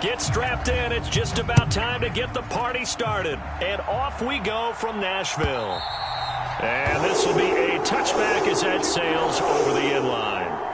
Get strapped in. It's just about time to get the party started. And off we go from Nashville. And this will be a touchback as that sails over the end line.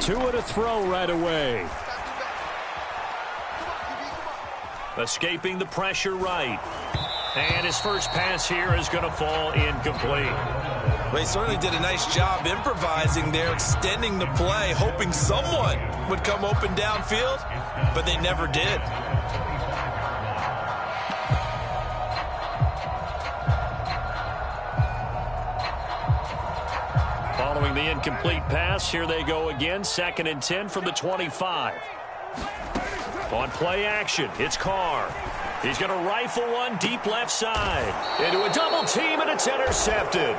Tua to throw right away. Escaping the pressure right. And his first pass here is going to fall incomplete. Well, he certainly did a nice job improvising there, extending the play, hoping someone would come open downfield, but they never did. Following the incomplete pass, here they go again. 2nd and 10 from the 25. On play action, it's Carr. He's going to rifle one deep left side. Into a double team, and it's intercepted.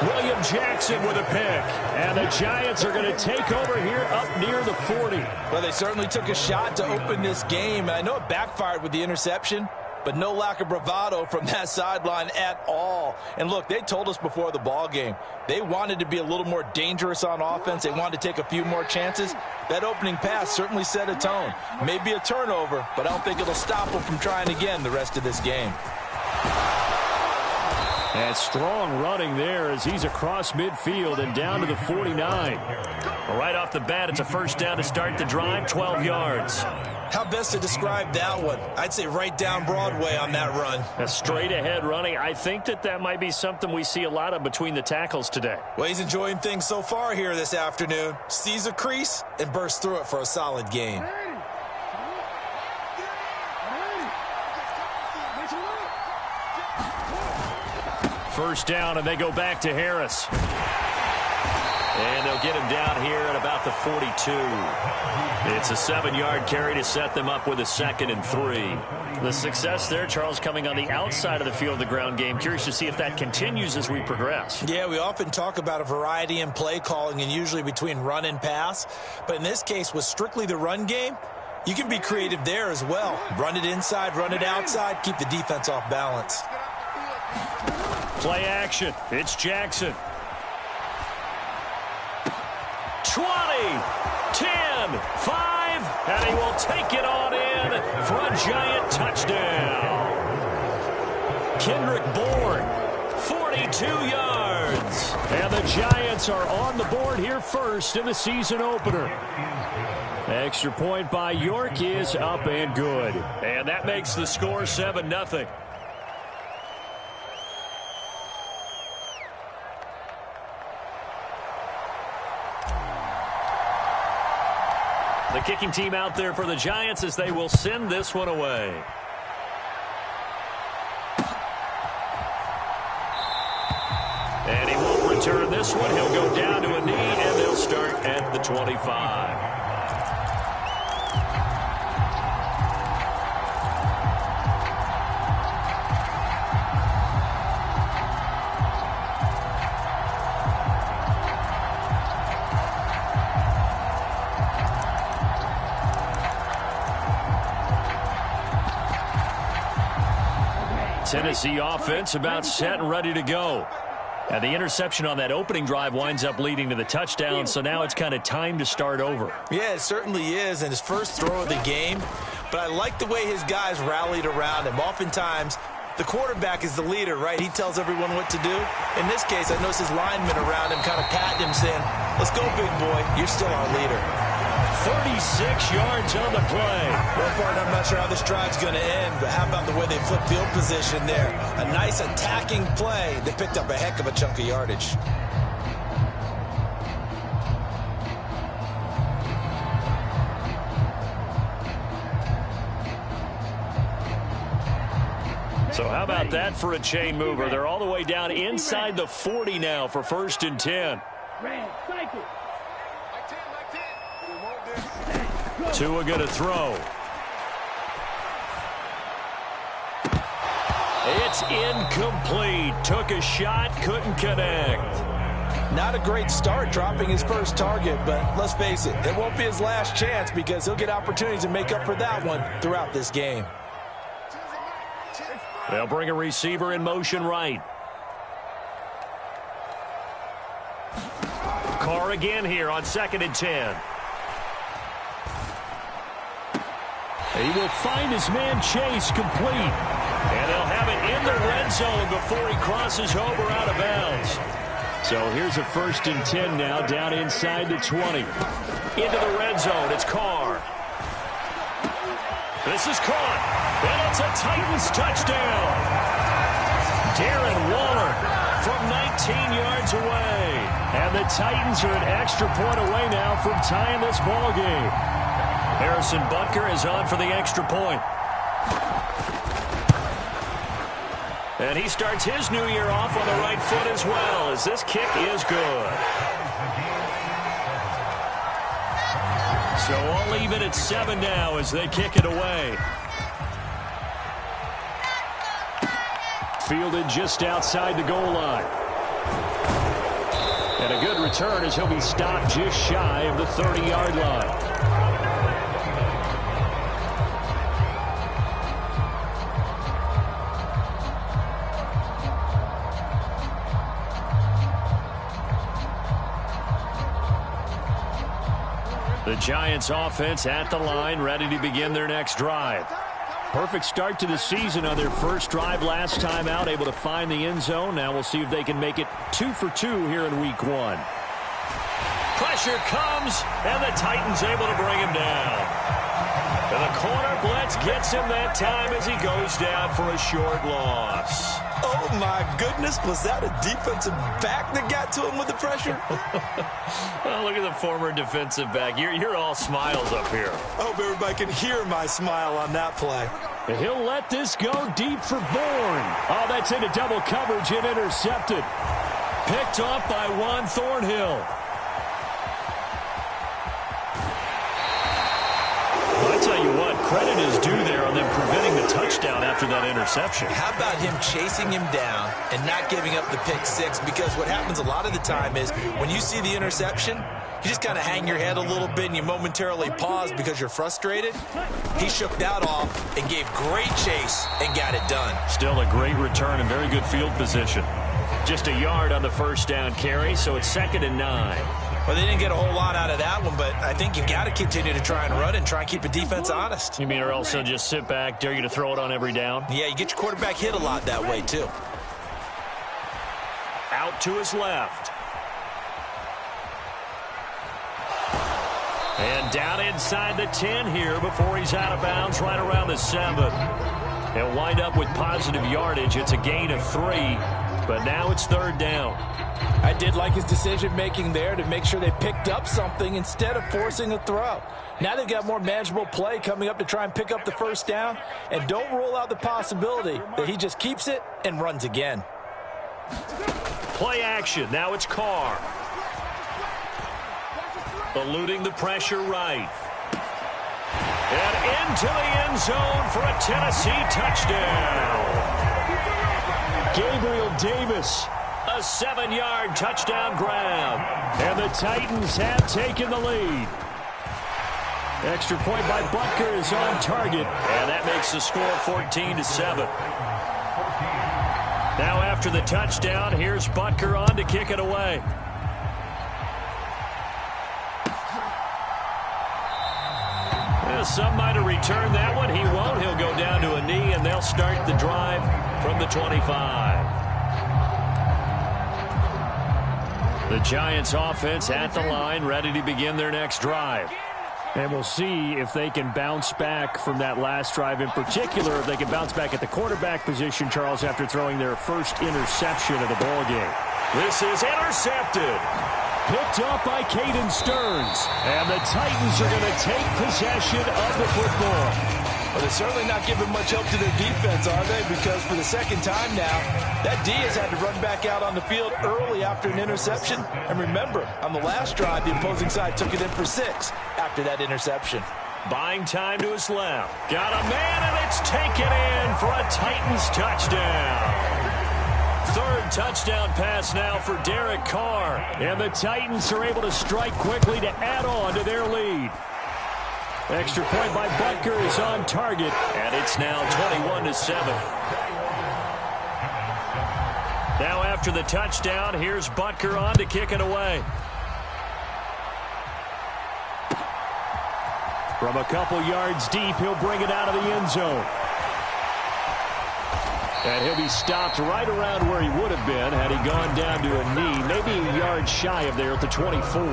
William Jackson with a pick. And the Giants are going to take over here up near the 40. Well, they certainly took a shot to open this game. I know it backfired with the interception, but no lack of bravado from that sideline at all. And look, they told us before the ball game, they wanted to be a little more dangerous on offense. They wanted to take a few more chances. That opening pass certainly set a tone. Maybe a turnover, but I don't think it'll stop them from trying again the rest of this game. And strong running there as he's across midfield and down to the 49. Right off the bat, it's a first down to start the drive, 12 yards. How best to describe that one? I'd say right down Broadway on that run. A straight ahead running. I think that might be something we see a lot of between the tackles today. Well, he's enjoying things so far here this afternoon. Sees a crease and bursts through it for a solid gain. First down, and they go back to Harris. And they'll get him down here at about the 42. It's a 7-yard carry to set them up with a 2nd and 3. The success there, Charles, coming on the outside of the field of the ground game. Curious to see if that continues as we progress. Yeah, we often talk about a variety in play calling and usually between run and pass. But in this case, with strictly the run game, you can be creative there as well. Run it inside, run it outside, keep the defense off balance. Play action. It's Jackson. 20, 10, 5, and he will take it on in for a Giant touchdown. Kendrick Bourne, 42 yards. And the Giants are on the board here first in the season opener. Extra point by York is up and good. And that makes the score 7-0. The kicking team out there for the Giants as they will send this one away. And he won't return this one. He'll go down to a knee, and they'll start at the 25. Tennessee offense about set and ready to go. And the interception on that opening drive winds up leading to the touchdown, so now it's kind of time to start over. Yeah, it certainly is, and his first throw of the game. But I like the way his guys rallied around him. Oftentimes, the quarterback is the leader, right? He tells everyone what to do. In this case, I noticed his linemen around him kind of patting him, saying, "Let's go, big boy. You're still our leader." 36 yards on the play. That part, I'm not sure how this drive's going to end, but how about the way they flip field position there? A nice attacking play that picked up a heck of a chunk of yardage. So how about that for a chain mover? They're all the way down inside the 40 now for 1st and 10. Tua going to throw. It's incomplete. Took a shot, couldn't connect. Not a great start dropping his first target, but let's face it, it won't be his last chance because he'll get opportunities to make up for that one throughout this game. They'll bring a receiver in motion right. Carr again here on 2nd and 10. He will find his man Chase complete. And they'll have it in the red zone before he crosses over out of bounds. So here's a 1st and 10 now, down inside the 20. Into the red zone, it's Carr. This is caught, and it's a Titans touchdown. Darren Waller from 19 yards away. And the Titans are an extra point away now from tying this ball game. Harrison Butker is on for the extra point. And he starts his new year off on the right foot as well, as this kick is good. So all even at 7 now as they kick it away. Fielded just outside the goal line. And a good return as he'll be stopped just shy of the 30-yard line. The Giants offense at the line, ready to begin their next drive. Perfect start to the season on their first drive last time out, able to find the end zone. Now we'll see if they can make it 2 for 2 here in week 1. Pressure comes, and the Titans able to bring him down. And the corner blitz gets him that time as he goes down for a short loss. Oh, my goodness. Was that a defensive back that got to him with the pressure? Oh, look at the former defensive back. You're all smiles up here. I hope everybody can hear my smile on that play. And he'll let this go deep for Bourne. Oh, that's into double coverage and intercepted. Picked off by Juan Thornhill. I tell you what, credit is due there on them preventing the touchdown after that interception. How about him chasing him down and not giving up the pick six? Because what happens a lot of the time is when you see the interception, you just kind of hang your head a little bit and you momentarily pause because you're frustrated. He shook that off and gave great chase and got it done. Still a great return and very good field position. Just a yard on the first down carry, so it's 2nd and 9. Well, they didn't get a whole lot out of that one, but I think you've got to continue to try and run and try and keep the defense honest. You mean or else they'll just sit back, dare you to throw it on every down? Yeah, you get your quarterback hit a lot that way, too. Out to his left. And down inside the 10 here before he's out of bounds right around the 7. He'll wind up with positive yardage. It's a gain of 3, but now it's 3rd down. I did like his decision-making there to make sure they picked up something instead of forcing a throw. Now they've got more manageable play coming up to try and pick up the first down, and don't rule out the possibility that he just keeps it and runs again. Play action. Now it's Carr. Eluding the pressure right. And into the end zone for a Tennessee touchdown. Gabriel Davis. A 7-yard touchdown grab. And the Titans have taken the lead. Extra point by Butker is on target. And that makes the score 14-7. Now after the touchdown, here's Butker on to kick it away. Well, some might have returned that one. He won't. He'll go down to a knee, and they'll start the drive from the 25. The Giants offense at the line, ready to begin their next drive. And we'll see if they can bounce back from that last drive in particular, if they can bounce back at the quarterback position, Charles, after throwing their first interception of the ballgame. This is intercepted. Picked up by Caden Stearns. And the Titans are going to take possession of the football. Well, they're certainly not giving much help to their defense, are they? Because for the second time now, that D has had to run back out on the field early after an interception. And remember, on the last drive, the opposing side took it in for 6 after that interception. Buying time to his left. Got a man, and it's taken in for a Titans touchdown. Third touchdown pass now for Derek Carr. And the Titans are able to strike quickly to add on to their lead. Extra point by Butker is on target. And it's now 21-7. Now after the touchdown, here's Butker on to kick it away. From a couple yards deep, he'll bring it out of the end zone. And he'll be stopped right around where he would have been had he gone down to a knee, maybe a yard shy of there at the 24.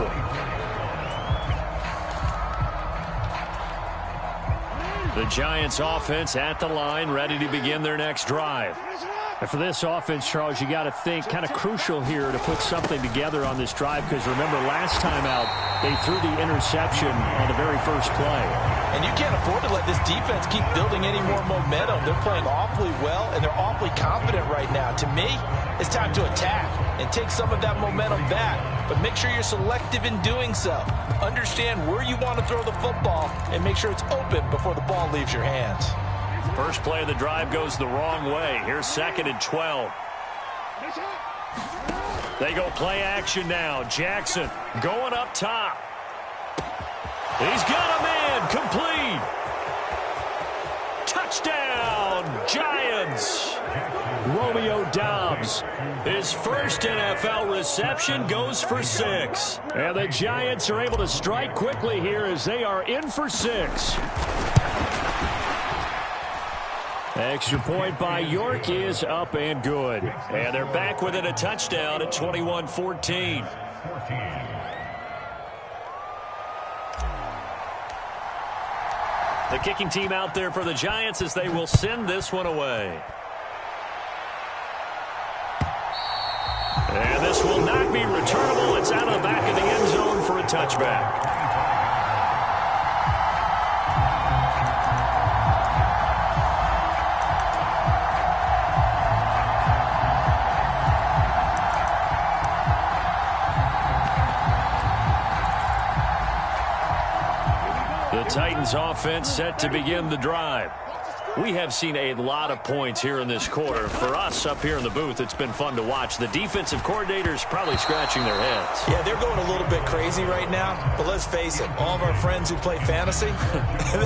The Giants offense at the line, ready to begin their next drive. And for this offense, Charles, you got to think kind of crucial here to put something together on this drive, because remember last time out they threw the interception on the very first play. And you can't afford to let this defense keep building any more momentum. They're playing awfully well, and they're awfully confident right now. To me, it's time to attack and take some of that momentum back, but make sure you're selective in doing so. Understand where you want to throw the football and make sure it's open before the ball leaves your hands. First play of the drive goes the wrong way. Here's 2nd and 12. They go play action now. Jackson going up top. He's got a man. Complete. Touchdown, Giants. Romeo Doubs. His first NFL reception goes for 6. And the Giants are able to strike quickly here as they are in for 6. Extra point by York is up and good. And they're back within a touchdown at 21-14. The kicking team out there for the Giants as they will send this one away. And this will not be returnable. It's out of the back of the end zone for a touchback. Titans offense set to begin the drive. We have seen a lot of points here in this quarter. For us up here in the booth, it's been fun to watch. The defensive coordinators probably scratching their heads. Yeah, they're going a little bit crazy right now. But let's face it, all of our friends who play fantasy,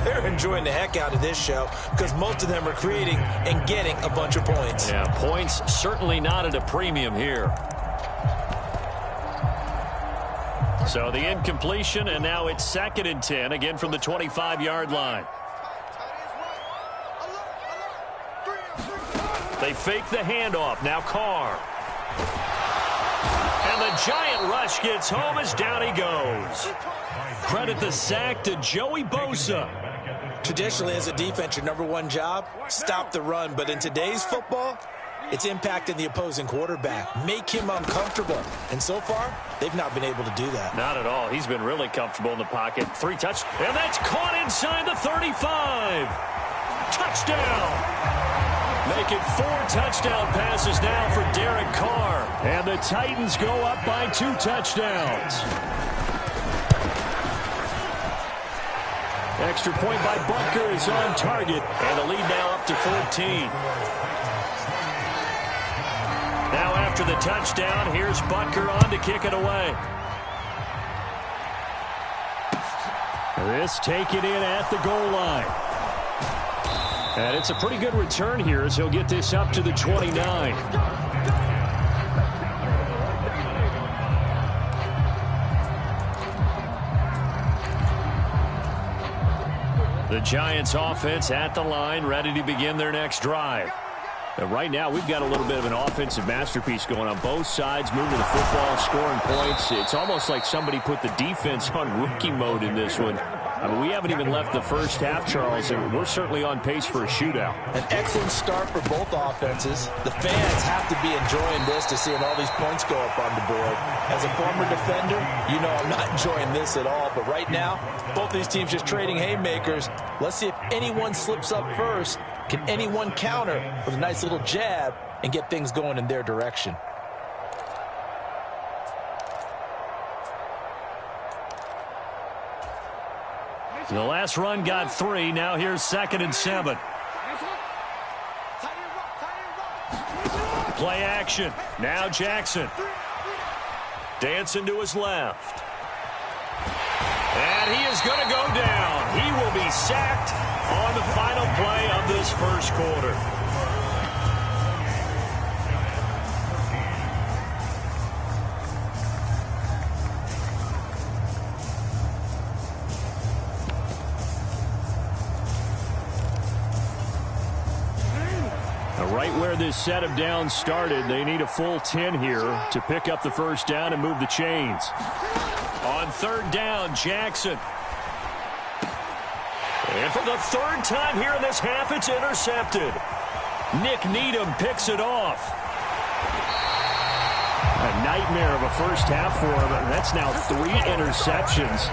they're enjoying the heck out of this show because most of them are creating and getting a bunch of points. Yeah, points certainly not at a premium here. So the incompletion, and now it's 2nd and 10, again from the 25-yard line. They fake the handoff. Now Carr. And the giant rush gets home as down he goes. Credit the sack to Joey Bosa. Traditionally, as a defense, your #1 job, stop the run. But in today's football, it's impacting the opposing quarterback. Make him uncomfortable. And so far, they've not been able to do that. Not at all. He's been really comfortable in the pocket. 3 touchdowns. And that's caught inside the 35. Touchdown. Make it 4 touchdown passes now for Derek Carr. And the Titans go up by 2 touchdowns. Extra point by Butker is on target. And the lead now up to 14. Now after the touchdown, here's Butker on to kick it away. This taken in at the goal line. And it's a pretty good return here as he'll get this up to the 29. The Giants offense at the line, ready to begin their next drive. And right now, we've got a little bit of an offensive masterpiece going on both sides, moving the football, scoring points. It's almost like somebody put the defense on rookie mode in this one. I mean, we haven't even left the first half, Charles, and we're certainly on pace for a shootout. An excellent start for both offenses. The fans have to be enjoying this to seeing all these points go up on the board. As a former defender, you know I'm not enjoying this at all. But right now, both these teams just trading haymakers. Let's see if anyone slips up first. Can anyone counter with a nice little jab and get things going in their direction? The last run got 3. Now here's 2nd and 7. Play action. Now Jackson. Dancing to his left. And he is going to go down. He will be sacked on the final play of this first quarter. Right where this set of downs started, they need a full 10 here to pick up the first down and move the chains. On 3rd down, Jackson. And for the 3rd time here in this half, it's intercepted. Nick Needham picks it off. A nightmare of a first half for him. That's now 3 interceptions.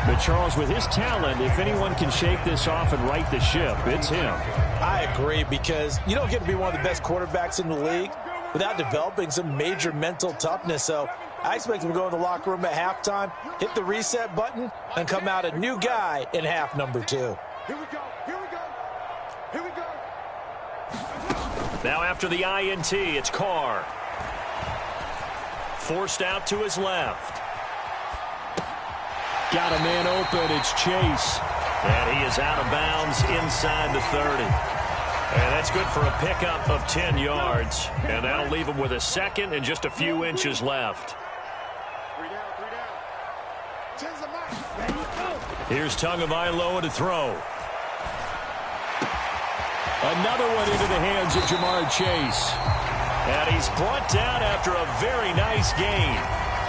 But Charles, with his talent, if anyone can shake this off and right the ship, it's him. I agree, because you don't get to be one of the best quarterbacks in the league without developing some major mental toughness. So I expect him to go in the locker room at halftime, hit the reset button, and come out a new guy in half number 2. Here we go. Here we go. Here we go. Now after the INT, it's Carr. Forced out to his left. Got a man open. It's Chase. And he is out of bounds inside the 30. And that's good for a pickup of 10 yards. And that'll leave him with a 2nd and just a few inches left. 3 down, 3 down. 10's the match. Here's Tagovailoa to throw. Another one into the hands of Jamar Chase. And he's brought down after a very nice gain.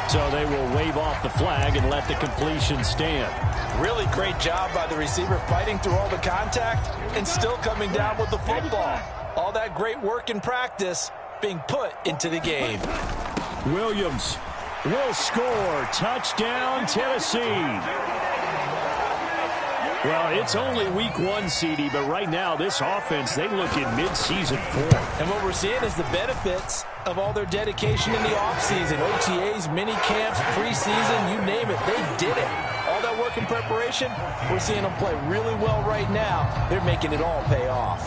So they will wave off the flag and let the completion stand. Really great job by the receiver, fighting through all the contact and still coming down with the football. All that great work in practice being put into the game. Williams will score. Touchdown, Tennessee. Well, it's only week 1, CD, but right now this offense, they look in mid-season form. And what we're seeing is the benefits of all their dedication in the offseason. OTAs, mini camps, preseason, you name it, they did it. All that work in preparation, we're seeing them play really well right now. They're making it all pay off.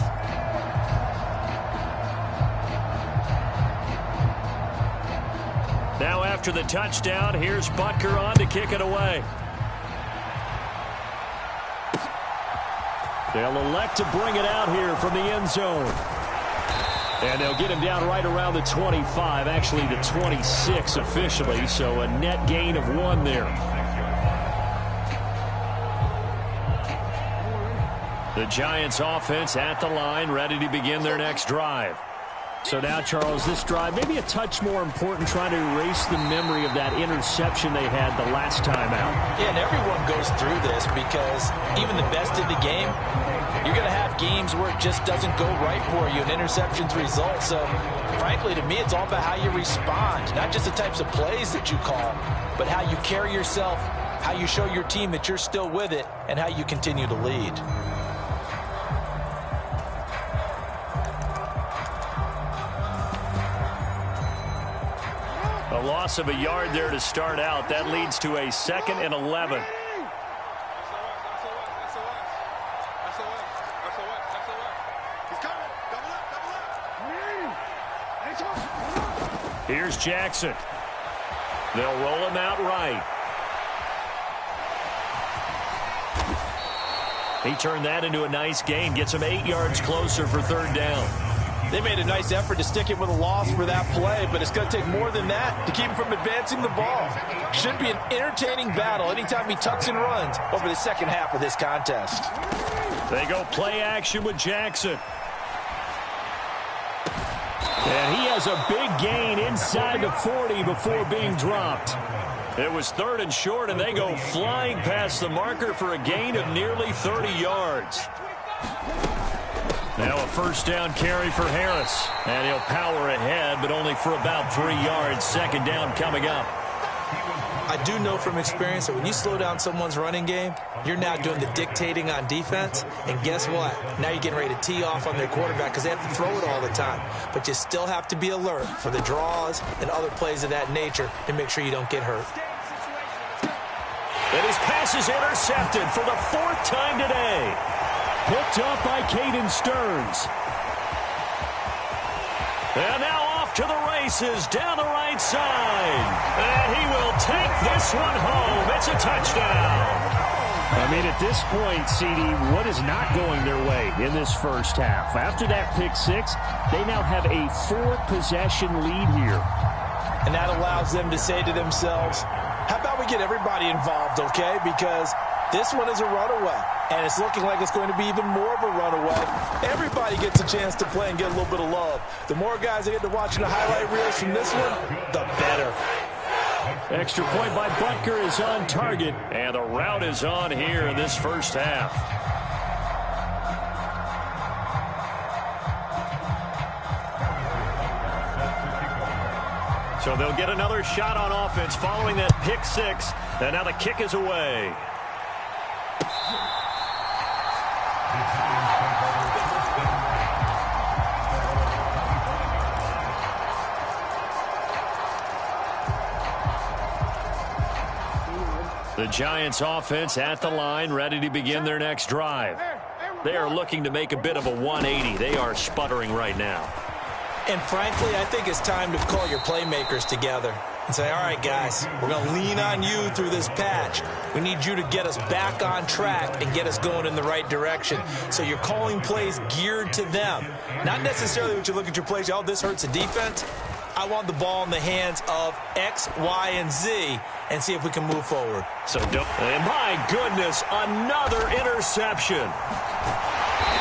Now after the touchdown, here's Butker on to kick it away. They'll elect to bring it out here from the end zone. And they'll get him down right around the 25, actually the 26 officially, so a net gain of 1 there. The Giants offense at the line, ready to begin their next drive. So now, Charles, this drive maybe a touch more important, trying to erase the memory of that interception they had the last time out. Yeah, and everyone goes through this, because even the best in the game, you're going to have games where it just doesn't go right for you, and interceptions result. So, frankly, to me, it's all about how you respond, not just the types of plays that you call, but how you carry yourself, how you show your team that you're still with it, and how you continue to lead. A loss of a yard there to start out. That leads to a 2nd and 11. Here's Jackson. They'll roll him out right. He turned that into a nice gain. Gets him 8 yards closer for 3rd down. They made a nice effort to stick it with a loss for that play, but it's going to take more than that to keep him from advancing the ball. Should be an entertaining battle anytime he tucks and runs over the second half of this contest. They go play action with Jackson. And he has a big gain inside the 40 before being dropped. It was 3rd and short, and they go flying past the marker for a gain of nearly 30 yards. Now a first down carry for Harris. And he'll power ahead, but only for about 3 yards. 2nd down coming up. I do know from experience that when you slow down someone's running game, you're now doing the dictating on defense. And guess what? Now you're getting ready to tee off on their quarterback, because they have to throw it all the time. But you still have to be alert for the draws and other plays of that nature to make sure you don't get hurt. And his pass is intercepted for the 4th time today. Picked up by Caden Stearns. And now off to the races down the right side. And he will take this one home. It's a touchdown. I mean, at this point, CD, what is not going their way in this first half? After that pick six, they now have a 4-possession lead here. And that allows them to say to themselves, how about we get everybody involved, okay? Because this one is a runaway, and it's looking like it's going to be even more of a runaway. Everybody gets a chance to play and get a little bit of love. The more guys that get to watching the highlight reels from this one, the better. Extra point by Butker is on target, and the route is on here in this first half. So they'll get another shot on offense following that pick six, and now the kick is away. The Giants offense at the line, ready to begin their next drive. They are looking to make a bit of a 180. They are sputtering right now. And frankly, I think it's time to call your playmakers together and say, all right, guys, we're going to lean on you through this patch. We need you to get us back on track and get us going in the right direction. So you're calling plays geared to them. Not necessarily what you look at your plays, oh, this hurts the defense. I want the ball in the hands of X, Y, and Z and see if we can move forward. And my goodness, another interception.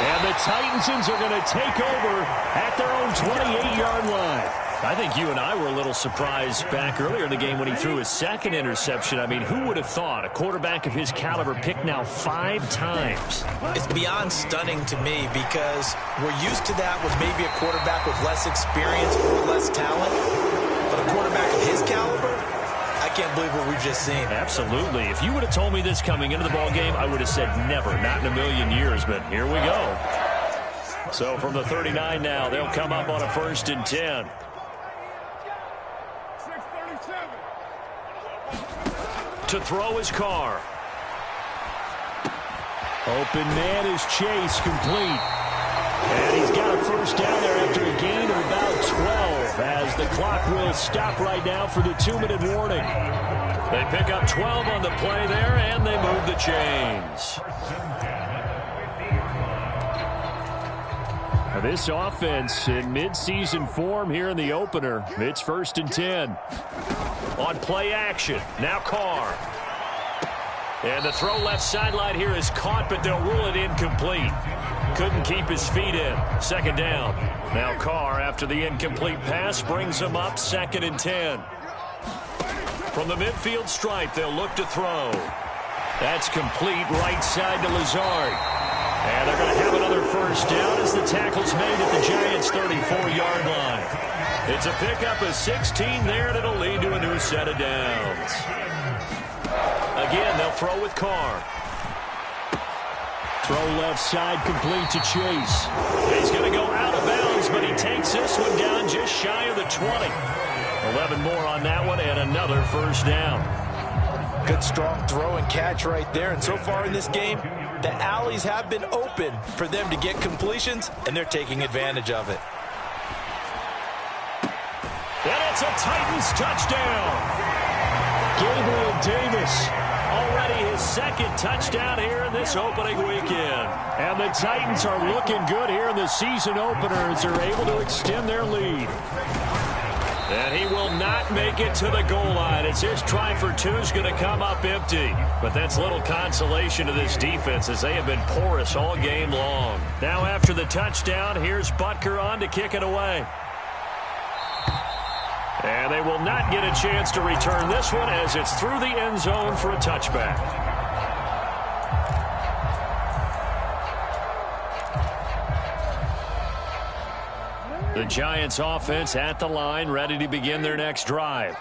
And the Titans are going to take over at their own 28-yard line. I think you and I were a little surprised back earlier in the game when he threw his second interception. I mean, who would have thought a quarterback of his caliber picked now 5 times? It's beyond stunning to me because we're used to that with maybe a quarterback with less experience or less talent. But a quarterback of his caliber, I can't believe what we've just seen. Absolutely. If you would have told me this coming into the ball game, I would have said never, not in a million years. But here we go. So from the 39 now, they'll come up on a 1st and 10. To throw his car. Open man is Chase, complete. And he's got a 1st down there after a gain of about 12 as the clock will stop right now for the 2-minute warning. They pick up 12 on the play there, and they move the chains. Now this offense in midseason form here in the opener. It's 1st and 10. On play action, now Carr. And the throw left sideline here is caught, but they'll rule it incomplete. Couldn't keep his feet in. 2nd down. Now Carr, after the incomplete pass, brings him up 2nd and 10. From the midfield stripe, they'll look to throw. That's complete right side to Lazard. And they're going to have another 1st down as the tackle's made at the Giants' 34-yard line. It's a pickup of 16 there, and it'll lead to a new set of downs. Again, they'll throw with Carr. Throw left side, complete to Chase. He's going to go out of bounds, but he takes this one down just shy of the 20. 11 more on that one, and another 1st down. Good strong throw and catch right there. And so far in this game, the alleys have been open for them to get completions, and they're taking advantage of it. And it's a Titans touchdown. Gabriel Davis. Already his 2nd touchdown here in this opening weekend. And the Titans are looking good here in the season opener as they're able to extend their lead. And he will not make it to the goal line as his try for 2 is going to come up empty. But that's little consolation to this defense as they have been porous all game long. Now after the touchdown, here's Butker on to kick it away. And they will not get a chance to return this one as it's through the end zone for a touchback. The Giants offense at the line, ready to begin their next drive.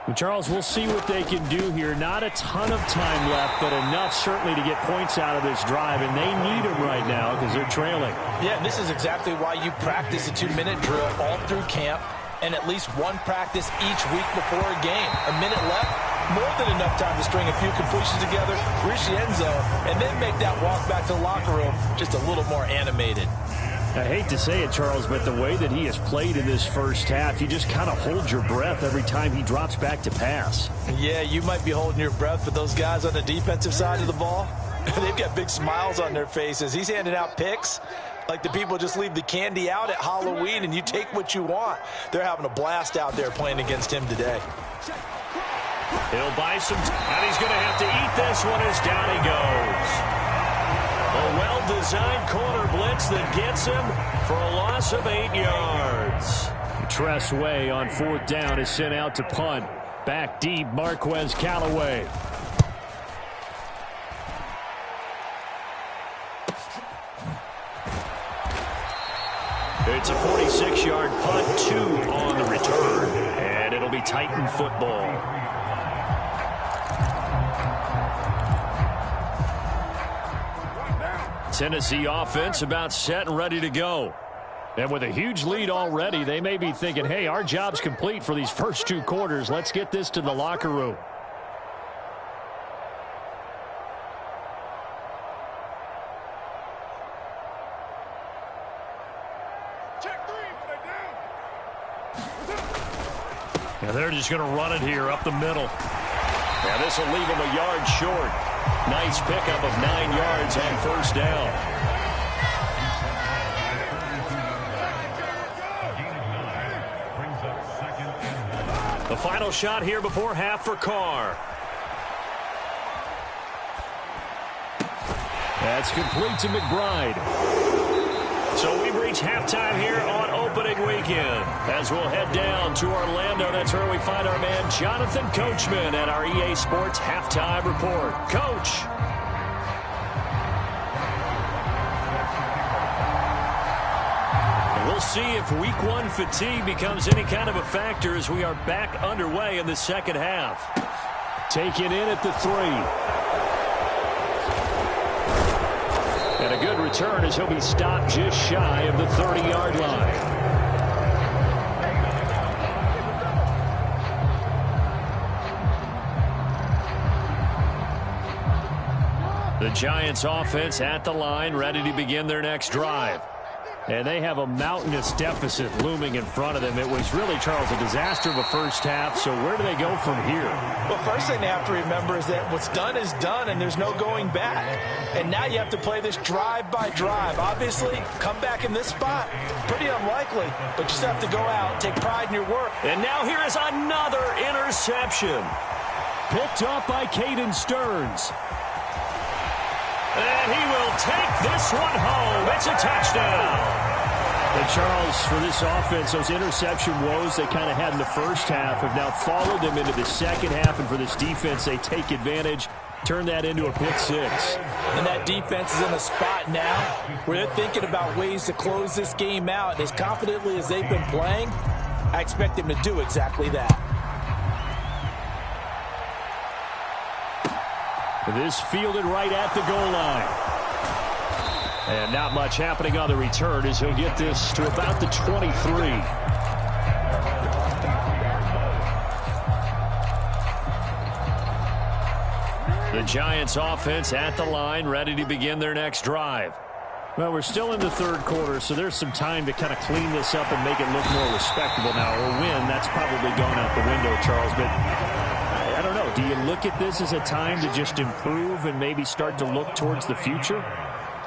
Well, Charles, we'll see what they can do here. Not a ton of time left, but enough certainly to get points out of this drive, and they need them right now because they're trailing. Yeah, and this is exactly why you practice a 2-minute drill all through camp and at least one practice each week before a game. A minute left, more than enough time to string a few completions together, reach the end zone, and then make that walk back to the locker room just a little more animated. I hate to say it, Charles, but the way that he has played in this first half, you just kind of hold your breath every time he drops back to pass. Yeah, you might be holding your breath, but those guys on the defensive side of the ball, they've got big smiles on their faces. He's handing out picks like the people just leave the candy out at Halloween and you take what you want. They're having a blast out there playing against him today. He'll buy some, and he's going to have to eat this one as down he goes. A well-designed corner blitz that gets him for a loss of 8 yards. Tressway on 4th down is sent out to punt. Back deep, Marquez Callaway. It's a 46-yard punt, 2 on the return, and it'll be Titan football. Tennessee offense about set and ready to go. And with a huge lead already, they may be thinking, hey, our job's complete for these first 2 quarters. Let's get this to the locker room. And they're just going to run it here up the middle. Yeah, this will leave them a yard short. Nice pickup of 9 yards on 1st down. The final shot here before half for Carr. That's complete to McBride. So we've reached halftime here on opening weekend. As we'll head down to Orlando, that's where we find our man Jonathan Coachman at our EA Sports Halftime Report. Coach. And we'll see if Week 1 fatigue becomes any kind of a factor as we are back underway in the second half. Taken in at the 3. And a good return as he'll be stopped just shy of the 30-yard line. The Giants offense at the line, ready to begin their next drive. And they have a mountainous deficit looming in front of them. It was really, Charles, a disaster of a first half. So where do they go from here? Well, first thing they have to remember is that what's done is done, and there's no going back. And now you have to play this drive by drive. Obviously, come back in this spot, pretty unlikely. But you just have to go out, take pride in your work. And now here is another interception. Picked up by Caden Stearns. And he will take this one home. It's a touchdown. And Charles, for this offense, those interception woes they kind of had in the first half have now followed them into the second half. And for this defense, they take advantage, turn that into a pick 6. And that defense is in a spot now where they're thinking about ways to close this game out. And as confidently as they've been playing, I expect them to do exactly that. This fielded right at the goal line. And not much happening on the return as he'll get this to about the 23. The Giants offense at the line, ready to begin their next drive. Well, we're still in the third quarter, so there's some time to kind of clean this up and make it look more respectable now. Or win, that's probably gone out the window, Charles. But I don't know. Do you look at this as a time to just improve and maybe start to look towards the future?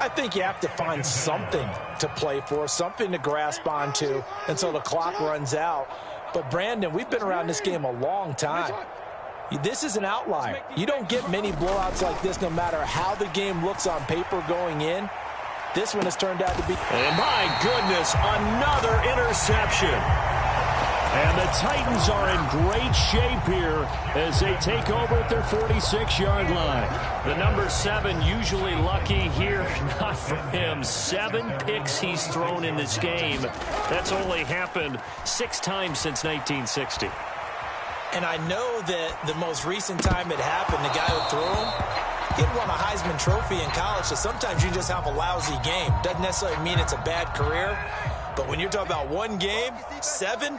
I think you have to find something to play for, something to grasp onto until the clock runs out. But, Brandon, we've been around this game a long time. This is an outlier. You don't get many blowouts like this no matter how the game looks on paper going in. This one has turned out to be... And my goodness, another interception. And the Titans are in great shape here as they take over at their 46-yard line. The number 7 usually lucky here. Not for him. 7 picks he's thrown in this game. That's only happened 6 times since 1960. And I know that the most recent time it happened, the guy who threw him, he won a Heisman Trophy in college, so sometimes you just have a lousy game. Doesn't necessarily mean it's a bad career, but when you're talking about one game, 7,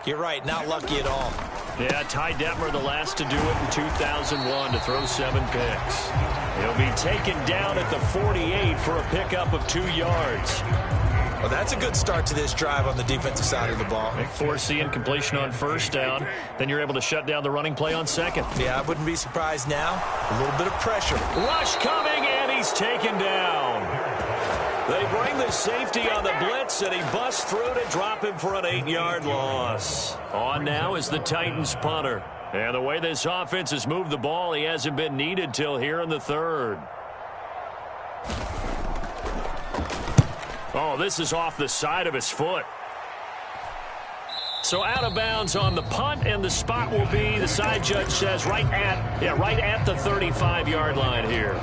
you're right, not lucky at all. Yeah, Ty Detmer, the last to do it in 2001 to throw 7 picks. He'll be taken down at the 48 for a pickup of 2 yards. Well, that's a good start to this drive on the defensive side of the ball. Forcing incompletion on first down. Then you're able to shut down the running play on second. Yeah, I wouldn't be surprised now. A little bit of pressure. Rush coming, and he's taken down. They bring the safety on the blitz, and he busts through to drop him for an 8-yard loss. On now is the Titans punter. And the way this offense has moved the ball, he hasn't been needed till here in the third. Oh, this is off the side of his foot. So out of bounds on the punt, and the spot will be, the side judge says, right at the 35-yard line here.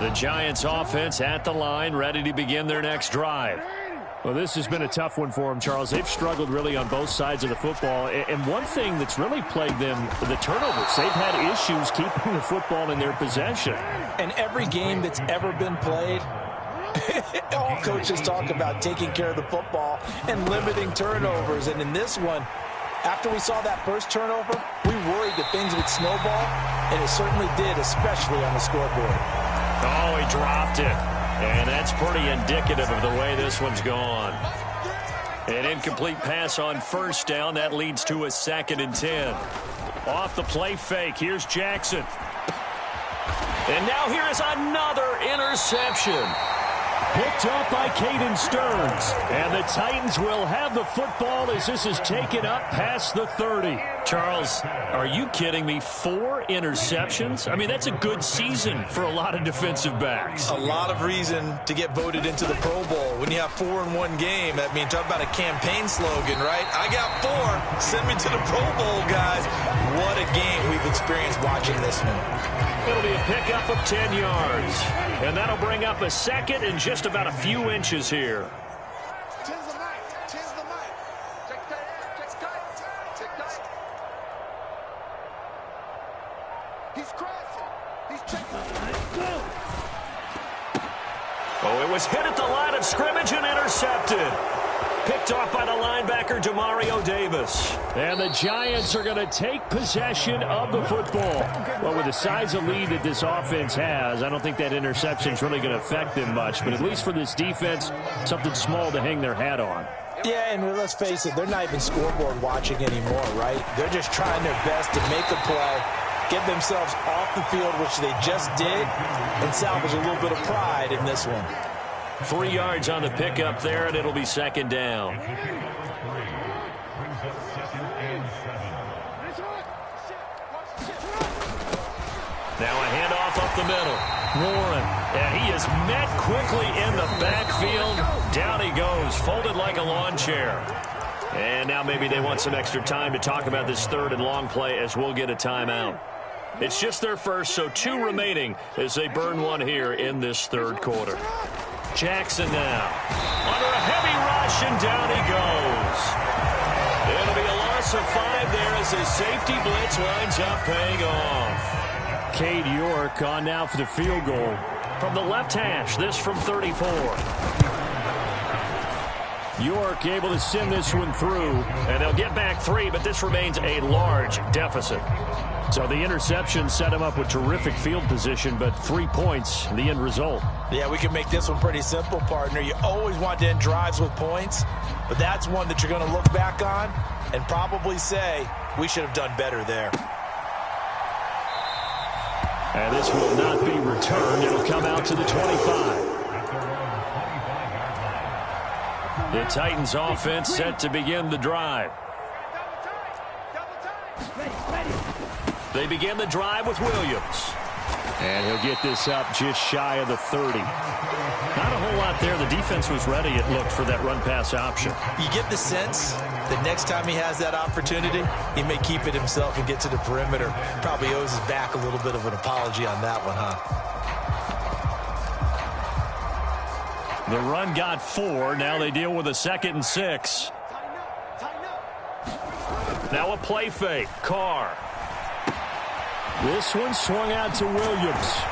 The Giants offense at the line, ready to begin their next drive. Well, this has been a tough one for them, Charles. They've struggled really on both sides of the football. And one thing that's really plagued them, the turnovers. They've had issues keeping the football in their possession. And every game that's ever been played, all coaches talk about taking care of the football and limiting turnovers. And in this one, after we saw that first turnover, we worried that things would snowball, and it certainly did, especially on the scoreboard. Oh, he dropped it. And that's pretty indicative of the way this one's gone. An incomplete pass on first down. That leads to a 2nd and 10. Off the play fake. Here's Jackson. And now here is another interception. Picked up by Caden Stearns. And the Titans will have the football as this is taken up past the 30. Charles, are you kidding me? 4 interceptions? I mean, that's a good season for a lot of defensive backs. A lot of reason to get voted into the Pro Bowl. When you have 4 in one game, I mean, talk about a campaign slogan, right? I got 4. Send me to the Pro Bowl, guys. What a game we've experienced watching this one. It'll be a pickup of 10 yards. And that'll bring up a 2nd and just about a few inches here. Oh, it was hit at the line of scrimmage and intercepted. Picked off by the linebacker, Demario Davis. And the Giants are going to take possession of the football. Well, with the size of lead that this offense has, I don't think that interception is really going to affect them much. But at least for this defense, something small to hang their hat on. Yeah, and let's face it, they're not even scoreboard watching anymore, right? They're just trying their best to make a play, get themselves off the field, which they just did, and salvage a little bit of pride in this one. 3 yards on the pickup there, and it'll be 2nd down. Now a handoff up the middle. Warren, and he is met quickly in the backfield. Down he goes, folded like a lawn chair. And now maybe they want some extra time to talk about this 3rd and long play as we'll get a timeout. It's just their first, so 2 remaining as they burn one here in this 3rd quarter. Jackson now under a heavy rush, and down he goes. It'll be a loss of 5 there as his safety blitz winds up paying off. Cade York on now for the field goal. From the left hash, this from 34. York able to send this one through. And they'll get back 3, but this remains a large deficit. So the interception set him up with terrific field position, but 3 points, the end result. Yeah, we can make this one pretty simple, partner. You always want to end drives with points, but that's one that you're going to look back on and probably say, we should have done better there. And this will not be returned. It'll come out to the 25. The Titans offense set to begin the drive. They begin the drive with Williams. And he'll get this up just shy of the 30. Not a whole lot there. The defense was ready, it looked, for that run-pass option. You get the sense that next time he has that opportunity, he may keep it himself and get to the perimeter. Probably owes his back a little bit of an apology on that one, huh? The run got 4. Now they deal with a 2nd and 6. Now a play fake. Carr. This one swung out to Williams.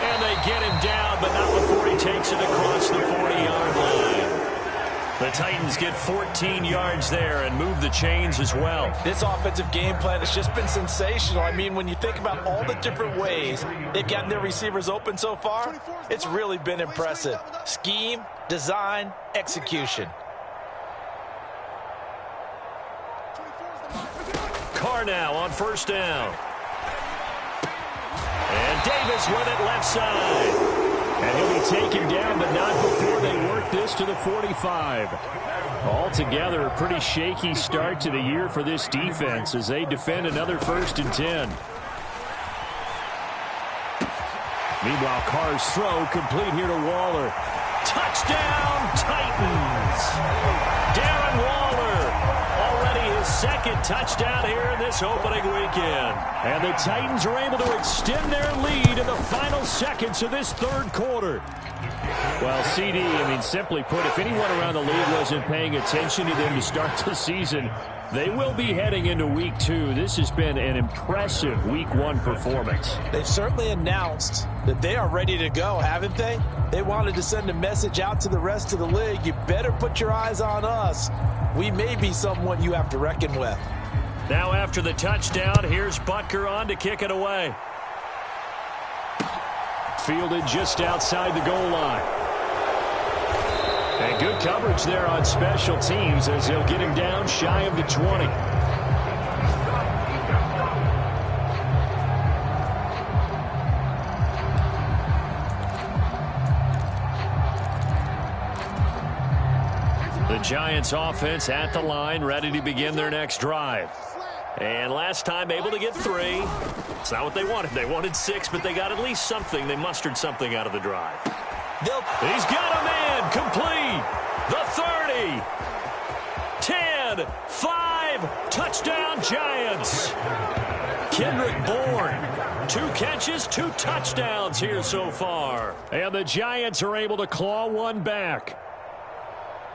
And they get him down, but not before he takes it across the 40-yard line. The Titans get 14 yards there and move the chains as well. This offensive game plan has just been sensational. I mean, when you think about all the different ways they've gotten their receivers open so far, it's really been impressive. Scheme, design, execution. Carr now on first down. And Davis with it left side. And he'll be taken down, but not before they work this to the 45. Altogether, a pretty shaky start to the year for this defense as they defend another 1st and 10. Meanwhile, Carr's throw complete here to Waller. Touchdown, Titans! Darren Waller, already his 2nd touchdown here in this opening weekend. And the Titans are able to extend their lead in the final seconds of this 3rd quarter. Well, CD, I mean, simply put, if anyone around the league wasn't paying attention to them to start the season, they will be heading into Week 2. This has been an impressive Week 1 performance. They've certainly announced that they are ready to go, haven't they? They wanted to send a message out to the rest of the league. You better put your eyes on us. We may be someone you have to reckon with. Now after the touchdown, here's Butker on to kick it away. Fielded just outside the goal line. And good coverage there on special teams as they'll get him down shy of the 20. The Giants offense at the line, ready to begin their next drive. And last time able to get 3. It's not what they wanted. They wanted 6, but they got at least something. They mustered something out of the drive. He's got a man complete. The 30. 10. 5. Touchdown Giants. Kendrick Bourne. 2 catches, 2 touchdowns here so far. And the Giants are able to claw one back.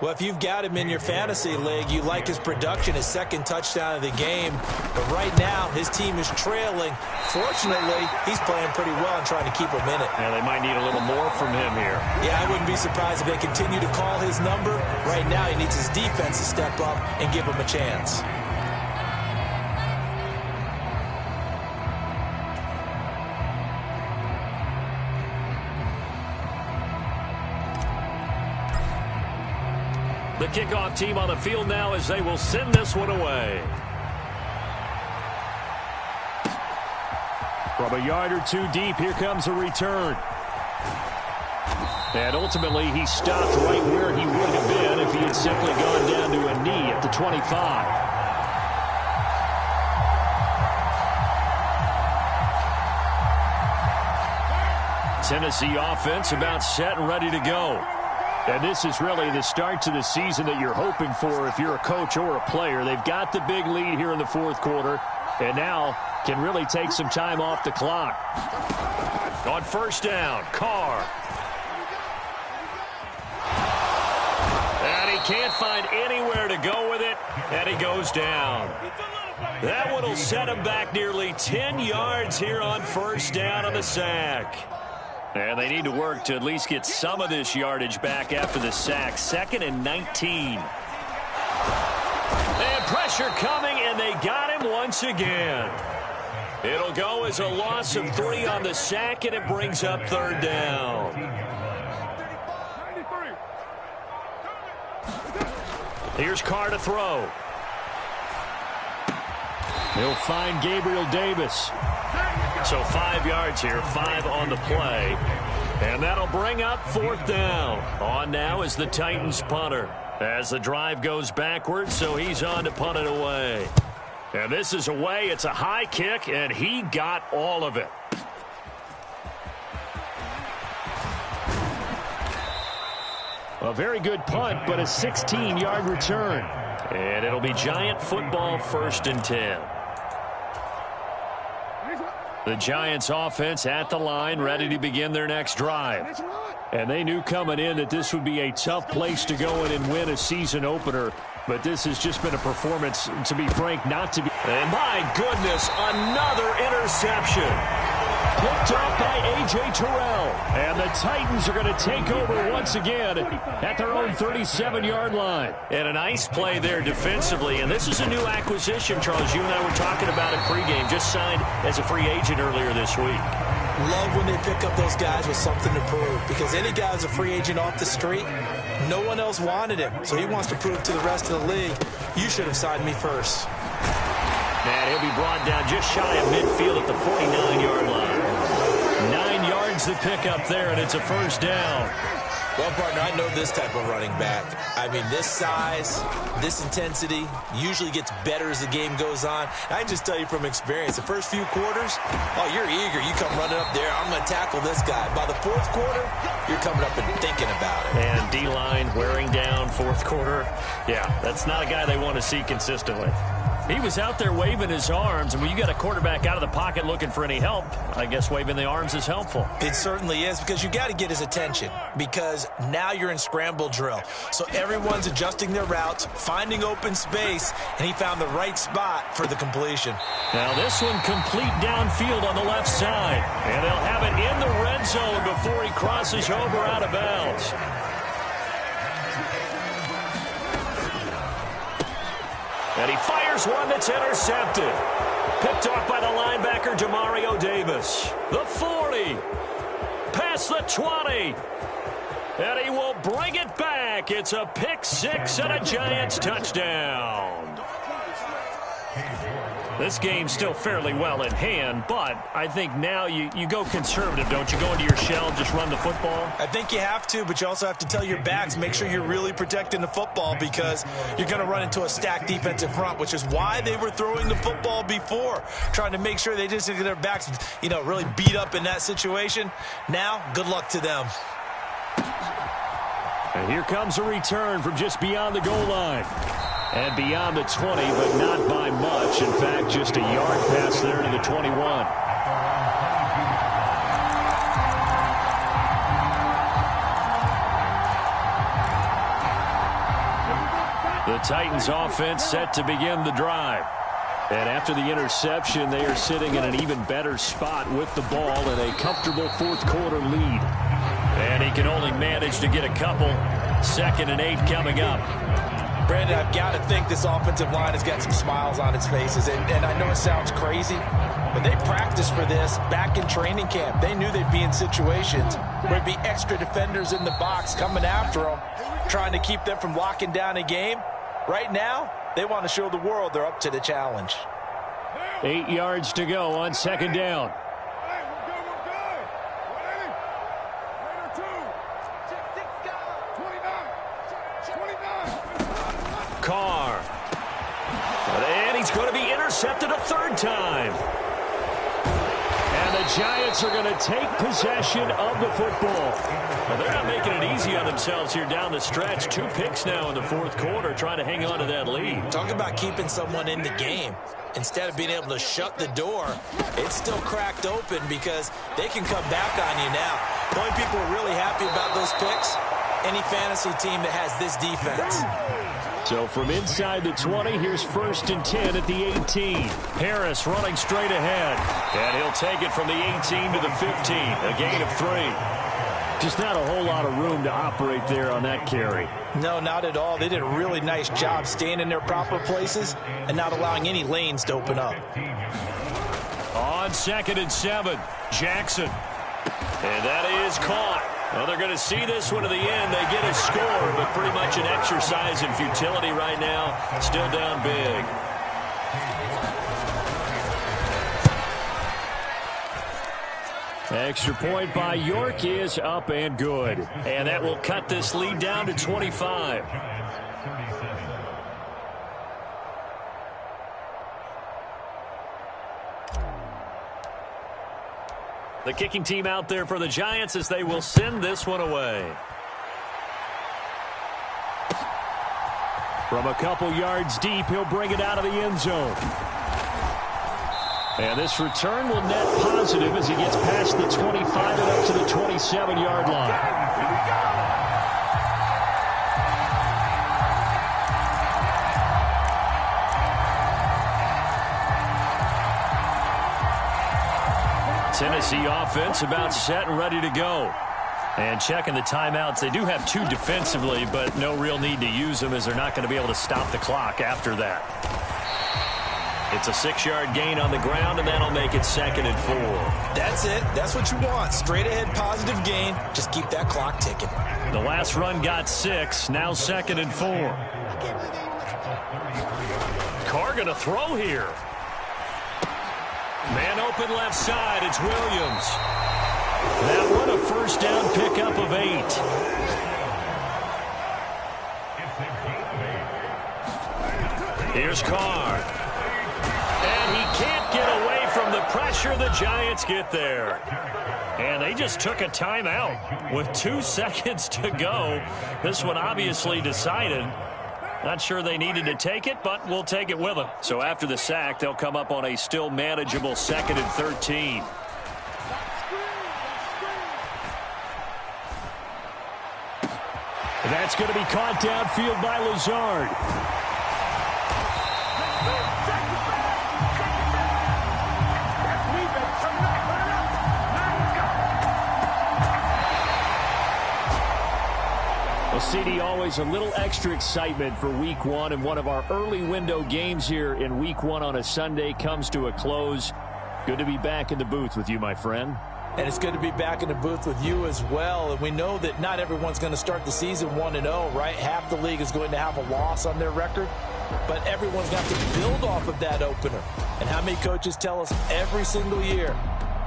Well, if you've got him in your fantasy league, you like his production, his 2nd touchdown of the game. But right now, his team is trailing. Fortunately, he's playing pretty well and trying to keep him in it. And they might need a little more from him here. Yeah, I wouldn't be surprised if they continue to call his number. Right now, he needs his defense to step up and give him a chance. The kickoff team on the field now as they will send this one away. From a yard or 2 deep, here comes a return. And ultimately, he stopped right where he would have been if he had simply gone down to a knee at the 25. Tennessee offense about set and ready to go. And this is really the start to the season that you're hoping for if you're a coach or a player. They've got the big lead here in the 4th quarter, and now can really take some time off the clock. On first down, Carr. And he can't find anywhere to go with it, and he goes down. That one will set him back nearly 10 yards here on first down on the sack. And they need to work to at least get some of this yardage back after the sack. 2nd and 19. And pressure coming, and they got him once again. It'll go as a loss of 3 on the sack, and it brings up 3rd down. Here's Carr to throw. He'll find Gabriel Davis. So 5 yards here, 5 on the play. And that'll bring up 4th down. On now is the Titans punter. As the drive goes backwards, so he's on to punt it away. And this is away. It's a high kick, and he got all of it. A very good punt, but a 16-yard return. And it'll be Giant football, 1st and 10. The Giants offense at the line, ready to begin their next drive. And they knew coming in that this would be a tough place to go in and win a season opener. But this has just been a performance, to be frank, not to be. And my goodness, another interception. Picked up by A.J. Terrell. And the Titans are going to take over once again at their own 37-yard line. And a nice play there defensively. And this is a new acquisition, Charles. You and I were talking about it pregame. Just signed as a free agent earlier this week. Love when they pick up those guys with something to prove. Because any guy who's a free agent off the street, no one else wanted him. So he wants to prove to the rest of the league, you should have signed me first. And he'll be brought down just shy of midfield at the 49-yard line. 9 yards to pick up there, and it's a first down. Well, partner, I know this type of running back. I mean, this size, this intensity usually gets better as the game goes on. I can just tell you from experience, the first few quarters, oh, you're eager. You come running up there, I'm going to tackle this guy. By the fourth quarter, you're coming up and thinking about it. And D-line wearing down fourth quarter. Yeah, that's not a guy they want to see consistently. He was out there waving his arms, and when you got a quarterback out of the pocket looking for any help, I guess waving the arms is helpful. It certainly is, because you got to get his attention, because now you're in scramble drill. So everyone's adjusting their routes, finding open space, and he found the right spot for the completion. Now this one complete downfield on the left side, and they'll have it in the red zone before he crosses over out of bounds. And he fires one that's intercepted. Picked off by the linebacker, Demario Davis. The 40. Past the 20. And he will bring it back. It's a pick six and a Giants touchdown. This game's still fairly well in hand, but I think now you go conservative, don't you? Go into your shell, just run the football? I think you have to, but you also have to tell your backs, make sure you're really protecting the football, because you're going to run into a stacked defensive front, which is why they were throwing the football before, trying to make sure they just get their backs, really beat up in that situation. Now, good luck to them. And here comes a return from just beyond the goal line. And beyond the 20, but not by much. In fact, just a yard pass there to the 21. The Titans offense set to begin the drive. And after the interception, they are sitting in an even better spot with the ball in a comfortable fourth quarter lead. And he can only manage to get a couple. 2nd and 8 coming up. Brandon, I've got to think this offensive line has got some smiles on its faces. And I know it sounds crazy, but they practiced for this back in training camp. They knew they'd be in situations where there'd be extra defenders in the box coming after them, trying to keep them from locking down a game. Right now, they want to show the world they're up to the challenge. 8 yards to go on 2nd down. Carr. And he's going to be intercepted a 3rd time. And the Giants are going to take possession of the football. Well, they're not making it easy on themselves here down the stretch. 2 picks now in the 4th quarter, trying to hang on to that lead. Talk about keeping someone in the game. Instead of being able to shut the door, it's still cracked open because they can come back on you now. The only people who are really happy about those picks, any fantasy team that has this defense. So from inside the 20, here's 1st and 10 at the 18. Harris running straight ahead. And he'll take it from the 18 to the 15. A gain of 3. Just not a whole lot of room to operate there on that carry. No, not at all. They did a really nice job staying in their proper places and not allowing any lanes to open up. On 2nd and 7, Jackson. And that is caught. Well, they're going to see this one to the end. They get a score, but pretty much an exercise in futility right now. Still down big. Extra point by York is up and good. And that will cut this lead down to 25. The kicking team out there for the Giants as they will send this one away. From a couple yards deep, he'll bring it out of the end zone. And this return will net positive as he gets past the 25 and up to the 27-yard line. Tennessee offense about set and ready to go. And checking the timeouts, they do have 2 defensively, but no real need to use them as they're not going to be able to stop the clock after that. It's a 6-yard gain on the ground, and that'll make it 2nd and 4. That's it. That's what you want. Straight ahead positive gain. Just keep that clock ticking. The last run got 6. Now 2nd and 4. Carr going to throw here. Man open left side. It's Williams. That one a first down pickup of 8. Here's Carr. And he can't get away from the pressure. The Giants get there. And they just took a timeout with 2 seconds to go. This one obviously decided. Not sure they needed to take it, but we'll take it with them. So after the sack, they'll come up on a still manageable 2nd and 13. That's going to be caught downfield by Lazard. Well, CD, always a little extra excitement for Week 1, and one of our early window games here in Week 1 on a Sunday comes to a close. Good to be back in the booth with you, my friend. And it's good to be back in the booth with you as well. And we know that not everyone's going to start the season 1-0, right? Half the league is going to have a loss on their record. But everyone's got to build off of that opener. And how many coaches tell us every single year,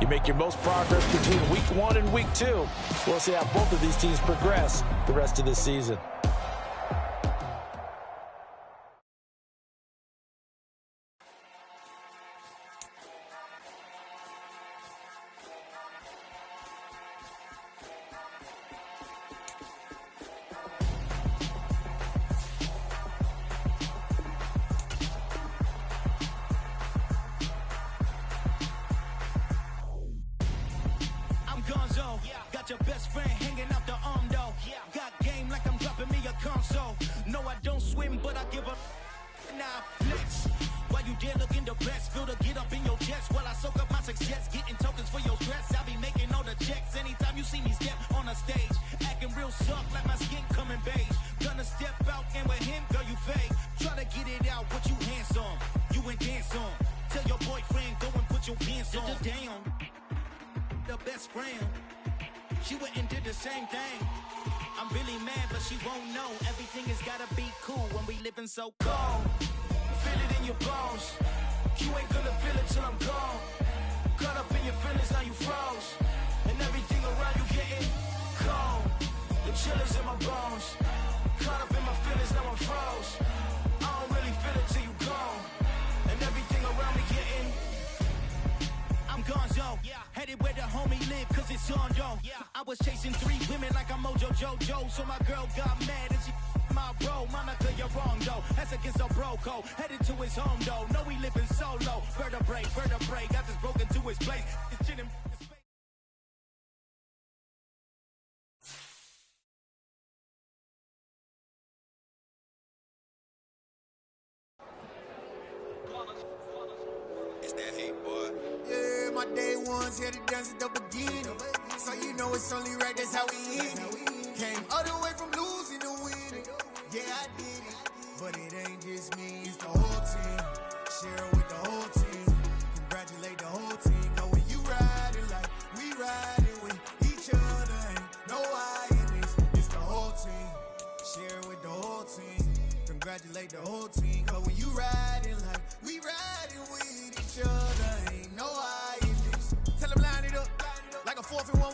you make your most progress between Week 1 and Week 2. We'll see how both of these teams progress the rest of this season. Your best friend hanging out the arm though. Got game like I'm dropping me a console. No, I don't swim, but I give up. Now flex. While you there looking the best, feel to get up in your chest while I soak up my success. Getting tokens for your stress. I'll be making all the checks anytime you see me step on a stage. Acting real soft like my skin coming beige. Gonna step out and with him, girl, you fake. Try to get it out, what you handsome. You ain't dance on. Tell your boyfriend, go and put your pants on. Down. The best friend. She went and did the same thing. I'm really mad, but she won't know. Everything has gotta be cool when we living so cold. Feel it in your bones. You ain't gonna feel it till I'm gone. Caught up in your feelings, now you froze. And everything around you getting cold. The chill is in my bones. Caught up in my feelings, now I'm froze. I don't really feel it till you gone. And everything around me getting I'm gonzo. Headed where the homie live, cause it's on, yo. I was chasing 3 women like I'm Mojo Jojo. So my girl got mad and she my bro. Monica, you're wrong, though. That's against a bro code. Headed to his home, though. No, we living solo. Vertebrae. Got this broken to his place. It's chin and It's that hate, boy. Yeah, my day ones here to dance at the beginning. So you know it's only right, that's how we end it. Came all the way from losing to winning. Yeah, I did it. But it ain't just me, it's the whole team. Share it with the whole team. Congratulate the whole team. Cause when you riding like we riding with each other, ain't no I in this. It's the whole team. Share it with the whole team. Congratulate the whole team. Cause when you riding like we riding with each other, ain't no I in this. Tell them line it up like a 4th and 1.